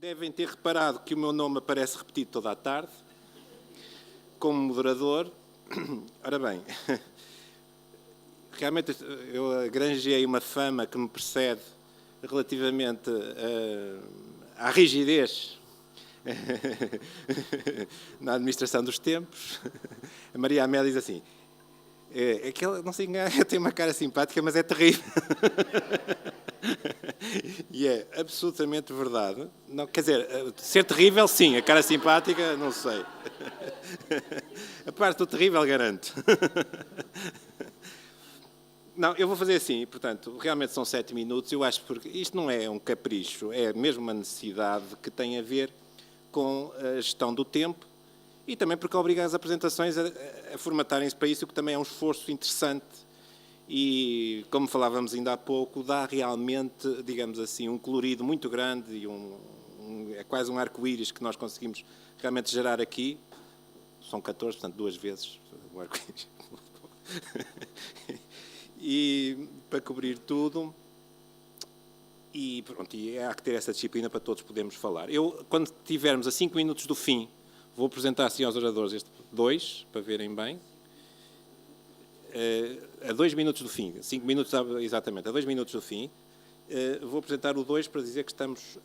Devem ter reparado que o meu nome aparece repetido toda a tarde, como moderador. Ora bem, realmente eu granjeei uma fama que me precede relativamente à rigidez na administração dos tempos. A Maria Amélia diz assim, é que ela, não se engana, tem uma cara simpática, mas é terrível. E é absolutamente verdade. Não, quer dizer, ser terrível, sim. A cara simpática, não sei. A parte do terrível, garanto. Não, eu vou fazer assim, portanto, realmente são 7 minutos. Eu acho que isto não é um capricho, é mesmo uma necessidade que tem a ver com a gestão do tempo e também porque obriga as apresentações a formatarem-se para isso, o que também é um esforço interessante. E, como falávamos ainda há pouco, dá realmente, digamos assim, um colorido muito grande e é quase um arco-íris que nós conseguimos realmente gerar aqui. São 14, portanto, 2 vezes o arco-íris. E para cobrir tudo, e pronto, e há que ter essa disciplina para todos podermos falar. Eu, quando tivermos a 5 minutos do fim, vou apresentar assim aos oradores este 2, para verem bem. A 2 minutos do fim, 5 minutos exatamente, a 2 minutos do fim, vou apresentar o 2 para dizer que estamos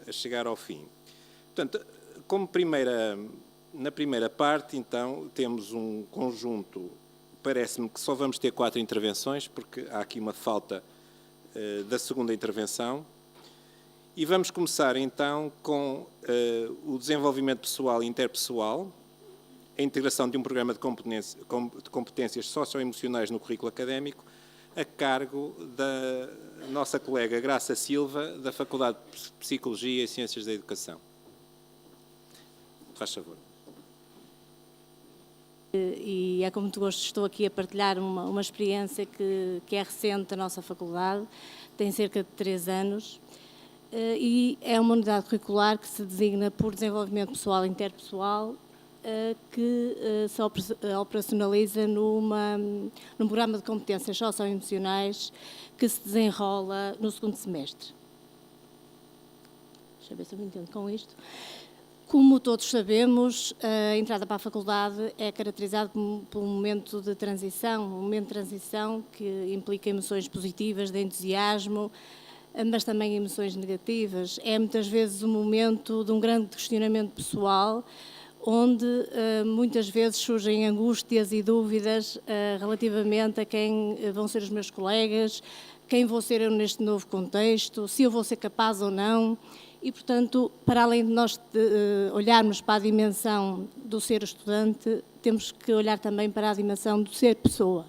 a chegar ao fim. Portanto, na primeira parte, então, temos um conjunto, parece-me que só vamos ter 4 intervenções, porque há aqui uma falta da segunda intervenção, e vamos começar, então, com o desenvolvimento pessoal e interpessoal, a integração de um programa de competências socioemocionais no currículo académico, a cargo da nossa colega Graça Silva, da Faculdade de Psicologia e Ciências da Educação. Faz favor. E é com muito gosto estou aqui a partilhar uma experiência que é recente da nossa faculdade, tem cerca de 3 anos, e é uma unidade curricular que se designa por desenvolvimento pessoal e interpessoal, que se operacionaliza num programa de competências socioemocionais que se desenrola no 2º semestre. Deixa eu ver se eu me entendo com isto. Como todos sabemos, a entrada para a faculdade é caracterizada por um momento de transição que implica emoções positivas, de entusiasmo, mas também emoções negativas. É muitas vezes um momento de um grande questionamento pessoal, onde muitas vezes surgem angústias e dúvidas relativamente a quem vão ser os meus colegas, quem vou ser eu neste novo contexto, se eu vou ser capaz ou não. E, portanto, para além de nós olharmos para a dimensão do ser estudante, temos que olhar também para a dimensão do ser pessoa.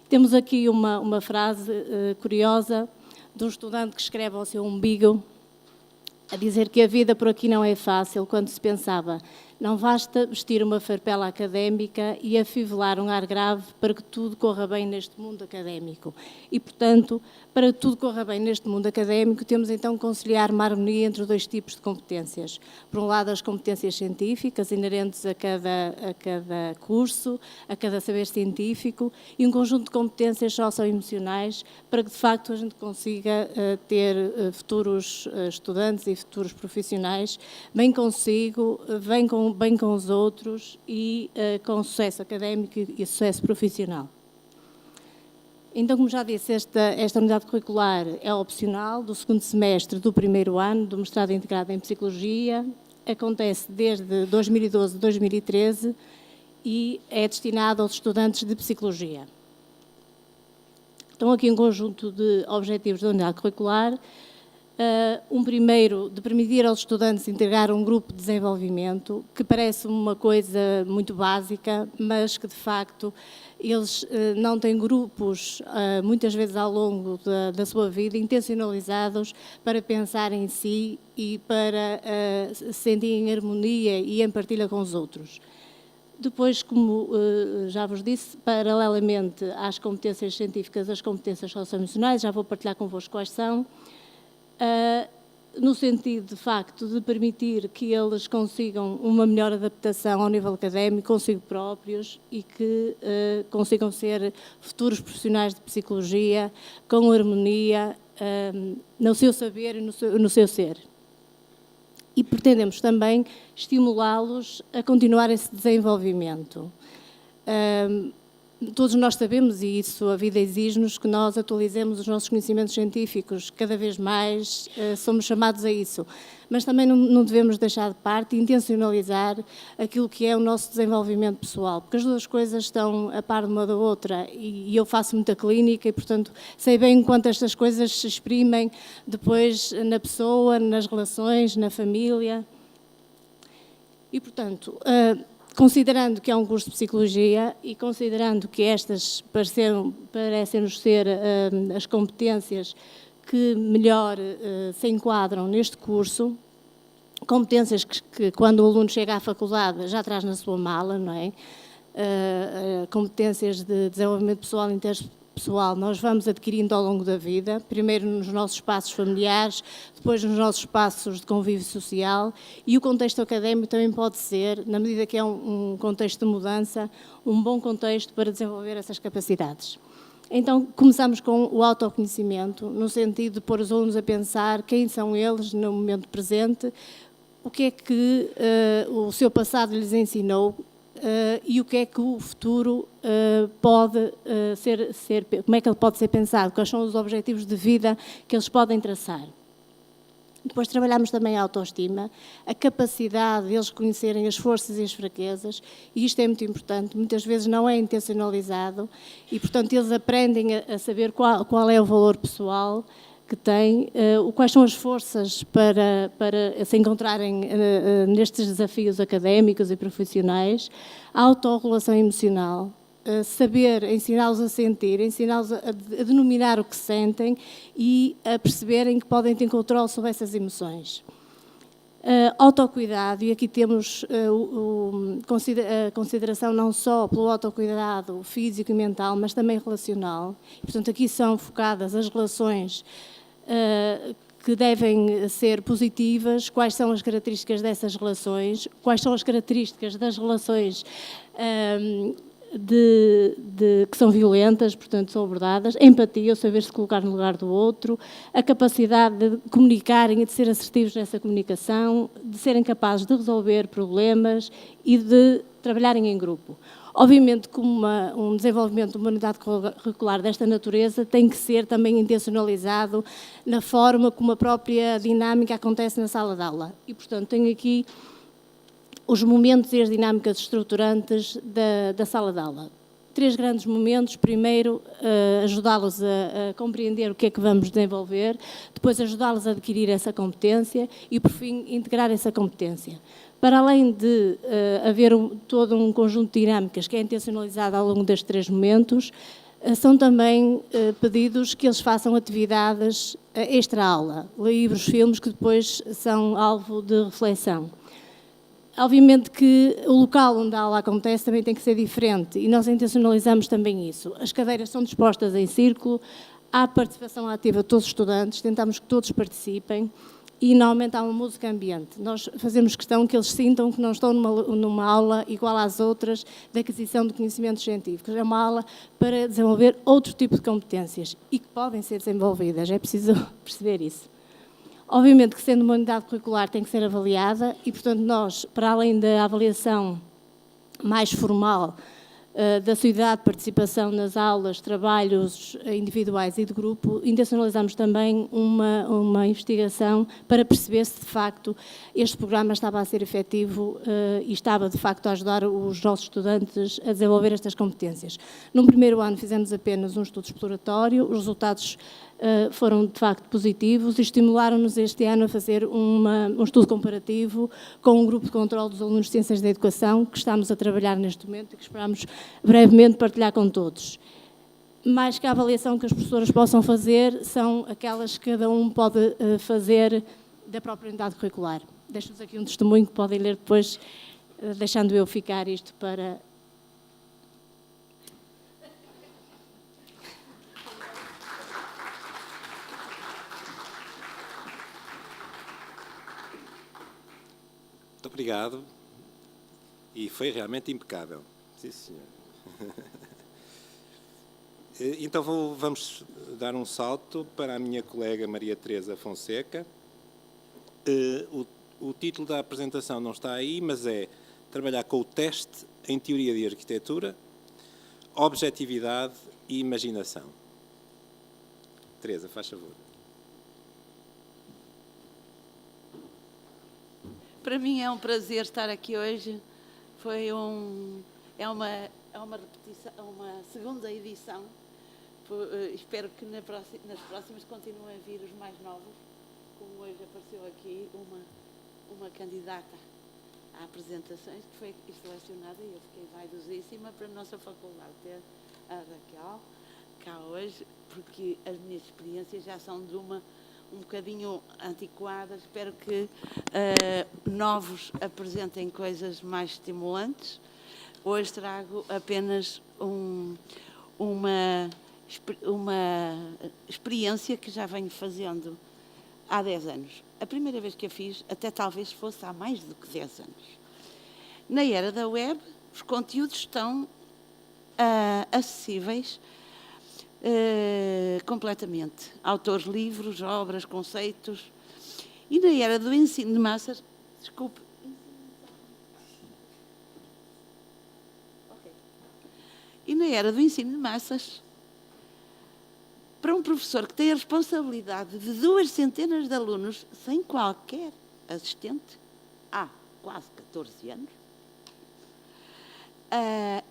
Temos aqui uma frase curiosa de um estudante que escreve ao seu umbigo, a dizer que a vida por aqui não é fácil, quando se pensava: não basta vestir uma farpela académica e afivelar um ar grave para que tudo corra bem neste mundo académico. E, portanto, para que tudo corra bem neste mundo académico, temos então que conciliar uma harmonia entre os 2 tipos de competências. Por um lado, as competências científicas, inerentes a cada curso, a cada saber científico, e um conjunto de competências socioemocionais para que, de facto, a gente consiga ter futuros estudantes e futuros profissionais bem consigo, bem com os outros e com sucesso académico e sucesso profissional. Então, como já disse, esta unidade curricular é opcional do 2º semestre do 1º ano do mestrado integrado em Psicologia, acontece desde 2012 a 2013 e é destinada aos estudantes de Psicologia. Então, aqui um conjunto de objetivos da unidade curricular. Um primeiro, de permitir aos estudantes integrar um grupo de desenvolvimento, que parece uma coisa muito básica, mas que, de facto, eles não têm grupos, muitas vezes ao longo da sua vida, intencionalizados para pensar em si e para se sentirem em harmonia e em partilha com os outros. Depois, como já vos disse, paralelamente às competências científicas, as competências socioemocionais, já vou partilhar convosco quais são, no sentido, de facto, de permitir que eles consigam uma melhor adaptação ao nível académico, consigo próprios, e que consigam ser futuros profissionais de psicologia com harmonia no seu saber e no seu ser. e pretendemos também estimulá-los a continuar esse desenvolvimento. Todos nós sabemos, e isso a vida exige-nos, que nós atualizemos os nossos conhecimentos científicos, cada vez mais somos chamados a isso, mas também não devemos deixar de parte e intencionalizar aquilo que é o nosso desenvolvimento pessoal, porque as duas coisas estão a par de uma da outra, e eu faço muita clínica e, portanto, sei bem quanto estas coisas se exprimem depois na pessoa, nas relações, na família. E, portanto, considerando que é um curso de Psicologia e considerando que estas parecem-nos ser as competências que melhor se enquadram neste curso, competências que quando o aluno chega à faculdade já traz na sua mala, não é? Competências de desenvolvimento pessoal e interpessoal nós vamos adquirindo ao longo da vida, primeiro nos nossos espaços familiares, depois nos nossos espaços de convívio social, e o contexto académico também pode ser, na medida que é um contexto de mudança, um bom contexto para desenvolver essas capacidades. Então, começamos com o autoconhecimento, no sentido de pôr os alunos a pensar quem são eles no momento presente, o que é que o seu passado lhes ensinou e o que é que o futuro pode ser, como é que ele pode ser pensado, quais são os objetivos de vida que eles podem traçar. Depois trabalhamos também a autoestima, a capacidade de eles conhecerem as forças e as fraquezas, e isto é muito importante, muitas vezes não é intencionalizado, e portanto eles aprendem a saber qual é o valor pessoal que têm, quais são as forças para se encontrarem nestes desafios académicos e profissionais, a autorregulação emocional, saber ensiná-los a sentir, ensiná-los a denominar o que sentem e a perceberem que podem ter controle sobre essas emoções. Autocuidado, e aqui temos a consideração não só pelo autocuidado físico e mental, mas também relacional. Portanto, aqui são focadas as relações que devem ser positivas, quais são as características dessas relações, quais são as características das relações que são violentas, portanto, são abordadas, a empatia, o saber-se colocar no lugar do outro, a capacidade de comunicarem e de ser assertivos nessa comunicação, de serem capazes de resolver problemas e de trabalharem em grupo. Obviamente, como um desenvolvimento de uma unidade curricular desta natureza tem que ser também intencionalizado na forma como a própria dinâmica acontece na sala de aula. E, portanto, tenho aqui os momentos e as dinâmicas estruturantes da sala de aula. 3 grandes momentos. Primeiro, ajudá-los a compreender o que é que vamos desenvolver, depois ajudá-los a adquirir essa competência e, por fim, integrar essa competência. Para além de haver todo um conjunto de dinâmicas que é intencionalizado ao longo destes 3 momentos, são também pedidos que eles façam atividades extra-aula, livros, filmes, que depois são alvo de reflexão. Obviamente que o local onde a aula acontece também tem que ser diferente e nós intencionalizamos também isso. As cadeiras são dispostas em círculo, há participação ativa de todos os estudantes, tentamos que todos participem e normalmente há uma música ambiente. Nós fazemos questão que eles sintam que não estão numa aula igual às outras de aquisição de conhecimentos científicos. É uma aula para desenvolver outro tipo de competências e que podem ser desenvolvidas, é preciso perceber isso. Obviamente que sendo uma unidade curricular tem que ser avaliada e, portanto, nós, para além da avaliação mais formal da sua idade de participação nas aulas, trabalhos individuais e de grupo, intencionalizamos também uma investigação para perceber se, de facto, este programa estava a ser efetivo e estava, de facto, a ajudar os nossos estudantes a desenvolver estas competências. No primeiro ano fizemos apenas um estudo exploratório, os resultados foram de facto positivos e estimularam-nos este ano a fazer um estudo comparativo com um grupo de controle dos alunos de Ciências da Educação que estamos a trabalhar neste momento e que esperamos brevemente partilhar com todos. Mais que a avaliação que as professoras possam fazer, são aquelas que cada um pode fazer da própria unidade curricular. Deixo-vos aqui um testemunho que podem ler depois, deixando eu ficar isto para... Muito obrigado. E foi realmente impecável. Sim, senhor. Então vamos dar um salto para a minha colega Maria Teresa Fonseca. o título da apresentação não está aí, mas é trabalhar com o teste em teoria de arquitetura, objetividade e imaginação. Teresa, faz favor. Para mim é um prazer estar aqui hoje. É uma repetição, uma segunda edição. Espero que nas próximas continuem a vir os mais novos, como hoje apareceu aqui uma candidata a apresentações que foi selecionada e eu fiquei vaidosíssima para a nossa faculdade ter a Raquel cá hoje, porque as minhas experiências já são de um bocadinho antiquadas. Espero que novos apresentem coisas mais estimulantes. Hoje trago apenas uma experiência que já venho fazendo há 10 anos. A primeira vez que a fiz, até talvez fosse há mais do que 10 anos. Na era da web, os conteúdos estão acessíveis completamente. Autores, livros, obras, conceitos. E na era do ensino de massas, desculpe. E na era do ensino de massas, para um professor que tem a responsabilidade de 2 centenas de alunos, sem qualquer assistente, há quase 14 anos,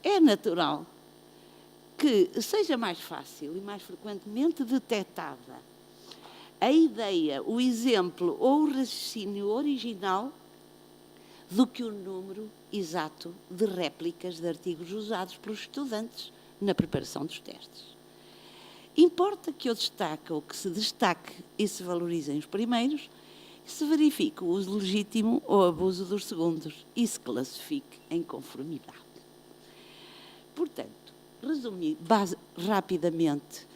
é natural que seja mais fácil e mais frequentemente detectada a ideia, o exemplo ou o raciocínio original do que o número exato de réplicas de artigos usados pelos estudantes na preparação dos testes. Importa que eu destaque ou que se destaque e se valorizem os primeiros e se verifique o uso legítimo ou abuso dos segundos e se classifique em conformidade. Portanto, resumi rapidamente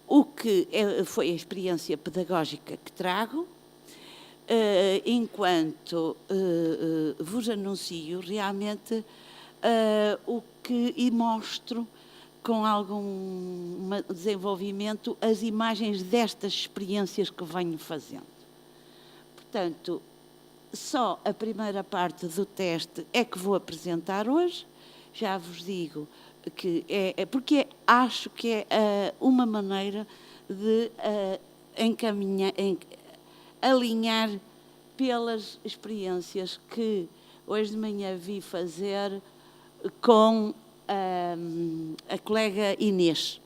o que foi a experiência pedagógica que trago, enquanto vos anuncio realmente o que e mostro com algum desenvolvimento as imagens destas experiências que venho fazendo. Portanto, só a primeira parte do teste é que vou apresentar hoje. Já vos digo que porque acho que é uma maneira de alinhar pelas experiências que hoje de manhã vi fazer com a colega Inês,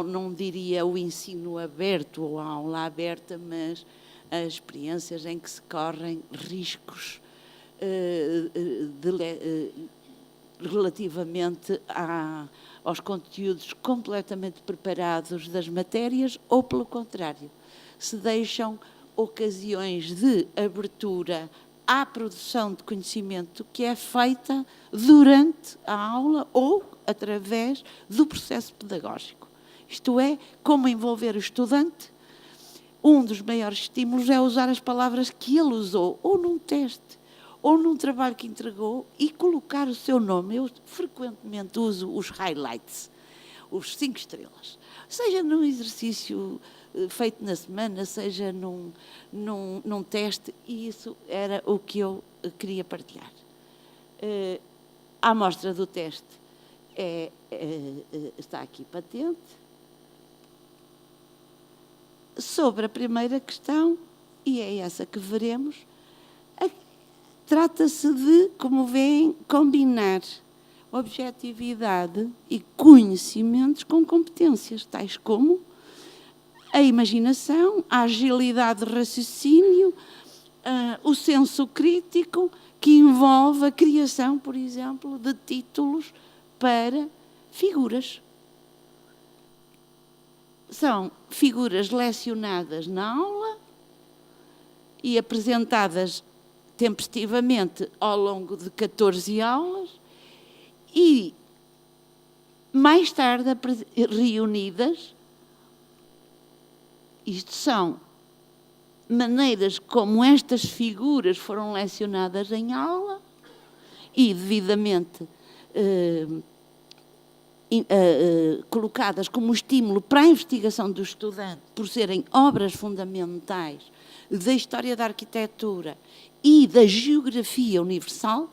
não diria o ensino aberto ou a aula aberta, mas as experiências em que se correm riscos relativamente aos conteúdos completamente preparados das matérias ou, pelo contrário, se deixam ocasiões de abertura à produção de conhecimento que é feita durante a aula ou através do processo pedagógico. Isto é, como envolver o estudante. Um dos maiores estímulos é usar as palavras que ele usou, ou num teste, ou num trabalho que entregou, e colocar o seu nome. Eu frequentemente uso os highlights, os 5 estrelas. Seja num exercício feito na semana, seja num teste, e isso era o que eu queria partilhar. A amostra do teste está aqui patente. Sobre a primeira questão, e é essa que veremos, trata-se de, como veem, combinar objetividade e conhecimentos com competências, tais como a imaginação, a agilidade de raciocínio, o senso crítico, que envolve a criação, por exemplo, de títulos para figuras. São figuras lecionadas na aula e apresentadas tempestivamente ao longo de 14 aulas e, mais tarde, reunidas. Isto são maneiras como estas figuras foram lecionadas em aula e devidamente colocadas como estímulo para a investigação do estudante, por serem obras fundamentais da história da arquitetura e da geografia universal,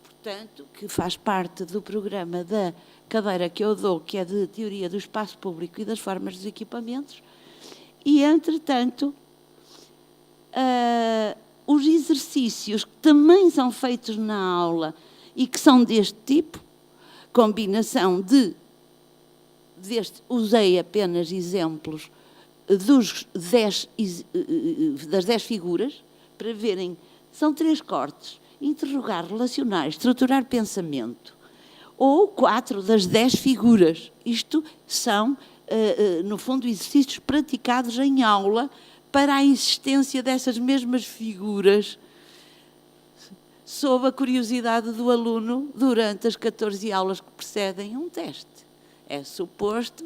portanto, que faz parte do programa da cadeira que eu dou, que é de Teoria do Espaço Público e das Formas dos Equipamentos, e, entretanto, os exercícios que também são feitos na aula e que são deste tipo, combinação usei apenas exemplos das 10 figuras, para verem, são 3 cortes: interrogar, relacionar, estruturar pensamento, ou 4 das 10 figuras. Isto são, no fundo, exercícios praticados em aula para a existência dessas mesmas figuras, sob a curiosidade do aluno durante as 14 aulas que precedem um teste. É suposto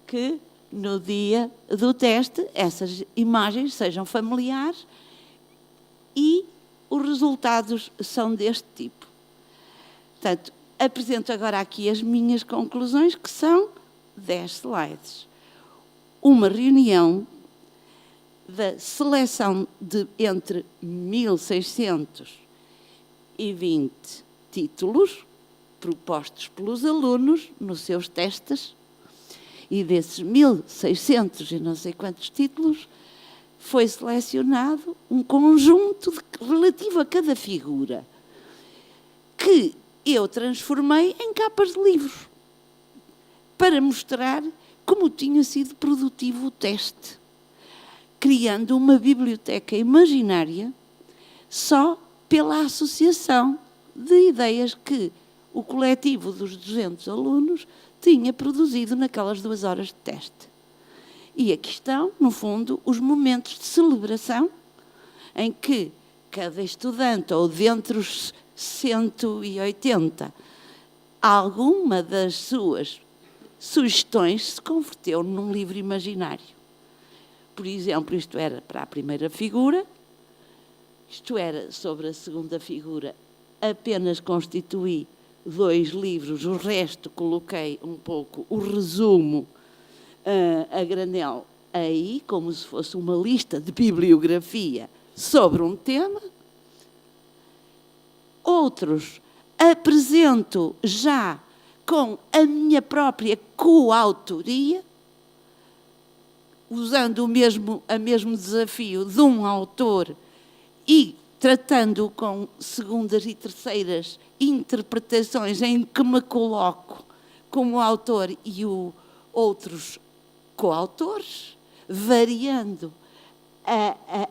que, no dia do teste, essas imagens sejam familiares e os resultados são deste tipo. Portanto, apresento agora aqui as minhas conclusões, que são 10 slides. Uma reunião da seleção de entre 1.620 títulos propostos pelos alunos nos seus testes, e desses 1.600 e não sei quantos títulos, foi selecionado um conjunto relativo a cada figura, que eu transformei em capas de livros, para mostrar como tinha sido produtivo o teste, criando uma biblioteca imaginária só pela associação de ideias que o coletivo dos 200 alunos tinha produzido naquelas 2 horas de teste. E aqui estão, no fundo, os momentos de celebração em que cada estudante, ou dentre os 180, alguma das suas sugestões se converteu num livro imaginário. Por exemplo, isto era para a primeira figura, isto era sobre a segunda figura, apenas constituí 2 livros, o resto coloquei um pouco o resumo a granel aí, como se fosse uma lista de bibliografia sobre um tema. Outros apresento já com a minha própria coautoria, usando o mesmo desafio de um autor e tratando com segundas e terceiras interpretações em que me coloco como autor e outros coautores, variando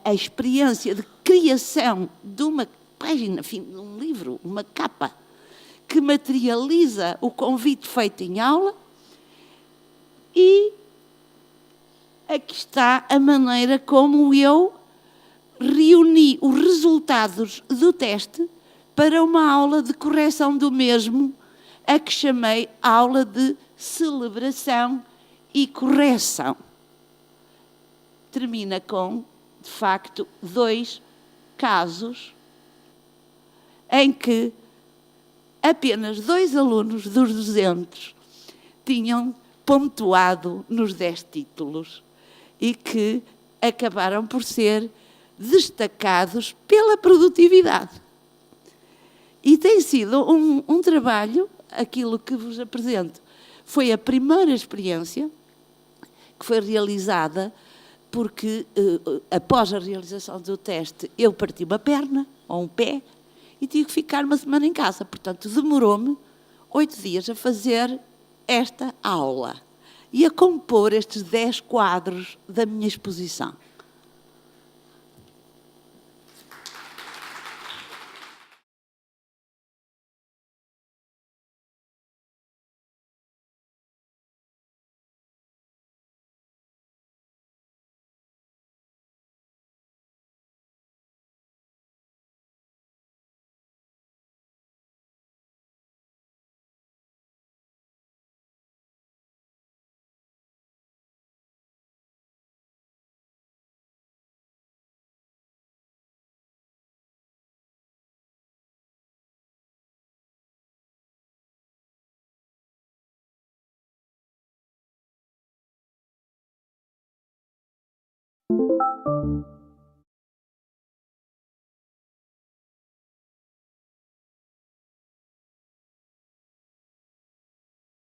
a experiência de criação de uma página, enfim, de um livro, uma capa, que materializa o convite feito em aula. E aqui está a maneira como eu reuni os resultados do teste para uma aula de correção do mesmo, a que chamei aula de celebração e correção. Termina com, de facto, 2 casos em que apenas 2 alunos dos 200 tinham pontuado nos 10 títulos e que acabaram por ser destacados pela produtividade. E tem sido um trabalho, aquilo que vos apresento, foi a primeira experiência que foi realizada porque, após a realização do teste, eu parti uma perna ou um pé e tive que ficar uma semana em casa. Portanto, demorou-me 8 dias a fazer esta aula e a compor estes 10 quadros da minha exposição.